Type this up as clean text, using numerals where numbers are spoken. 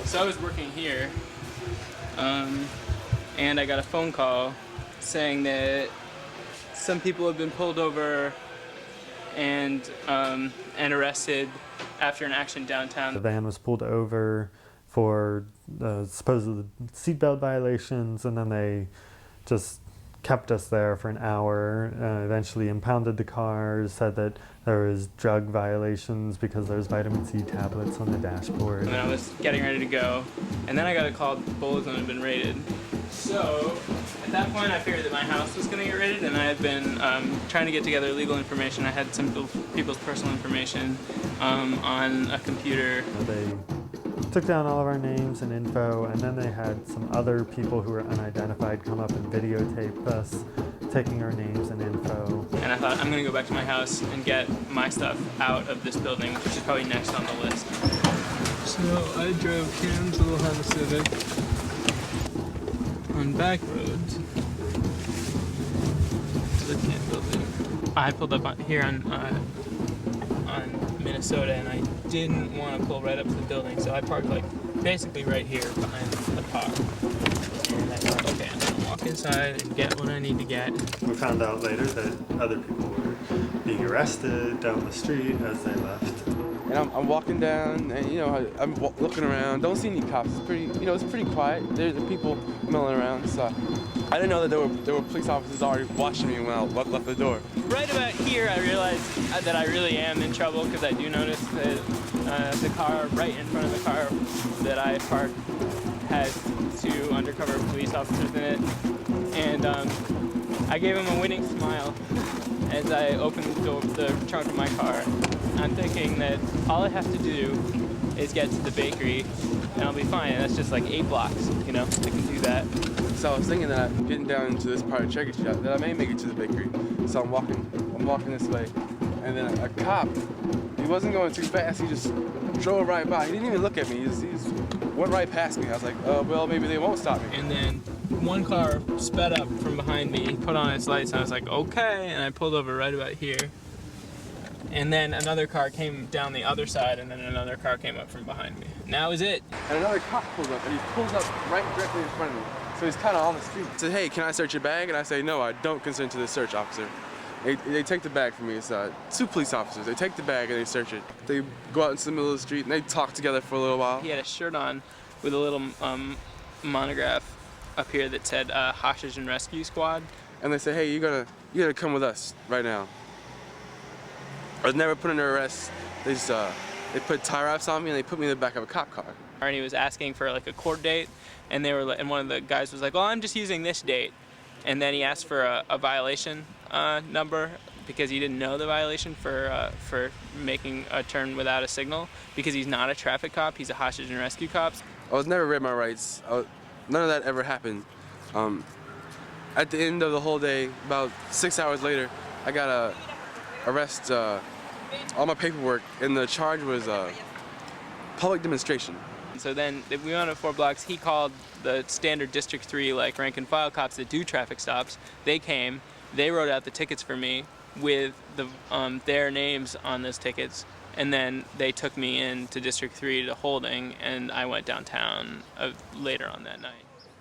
So I was working here, and I got a phone call saying that some people have been pulled over and arrested after an action downtown. The van was pulled over for supposed seatbelt violations, and then they just kept us there for an hour, eventually impounded the car, said that there was drug violations because there's vitamin C tablets on the dashboard. And then I was getting ready to go, and then I got a call that the bullet zone had been raided. So at that point I figured that my house was going to get raided, and I had been trying to get together legal information. I had some people's personal information on a computer. They took down all of our names and info, and then they had some other people who were unidentified come up and videotape us taking our names and info. And I thought, I'm going to go back to my house and get my stuff out of this building, which is probably next on the list. So I drove Cam's little Honda Civic on back roads to the Camp building. I pulled up here on Minnesota, and I didn't want to pull right up to the building, so I parked like basically right here behind the car. And I thought, okay, I'm gonna walk inside and get what I need to get. We found out later that other people were being arrested down the street as they left. And I'm walking down, and I'm looking around. Don't see any cops. It's pretty, it's pretty quiet. There's people milling around. So I didn't know that there were police officers already watching me when I left the door. Right about here, I realized that I really am in trouble, because I do notice that the car right in front of the car that I parked has 2 undercover police officers in it, and I gave him a winning smile as I opened the trunk of my car. I'm thinking that all I have to do is get to the bakery and I'll be fine, and that's just like 8 blocks, I can do that. So I was thinking that I'm getting down into this part of Chuck E. Cheese that I may make it to the bakery. So I'm walking this way, and then a cop, he wasn't going too fast, he just drove right by. He didn't even look at me, he just went right past me. I was like, well, maybe they won't stop me. And then one car sped up from behind me, put on its lights, and I was like, okay, and I pulled over right about here. And then another car came down the other side, and then another car came up from behind me. And that was it. And another cop pulled up, and he pulls up right directly in front of me. So he's kind of on the street. He said, hey, can I search your bag? And I say, no, I don't consent to this search, officer. They take the bag from me. It's 2 police officers. They take the bag and they search it. They go out into the middle of the street and they talk together for a little while. He had a shirt on with a little monograph up here that said Hostage and Rescue Squad. And they say, hey, you gotta come with us right now. I was never put under arrest. They just they put tie wraps on me and they put me in the back of a cop car. And he was asking for like a court date, and one of the guys was like, well, I'm just using this date. And then he asked for a violation number, because he didn't know the violation for making a turn without a signal, because he's not a traffic cop, he's a hostage and rescue cop. I was never read my rights. None of that ever happened. At the end of the whole day, about 6 hours later, I got a arrest, all my paperwork, and the charge was public demonstration. So then we went up 4 blocks. He called the standard District 3 like rank and file cops that do traffic stops. They came, they wrote out the tickets for me with their names on those tickets, and then they took me in to District 3 to holding, and I went downtown later on that night.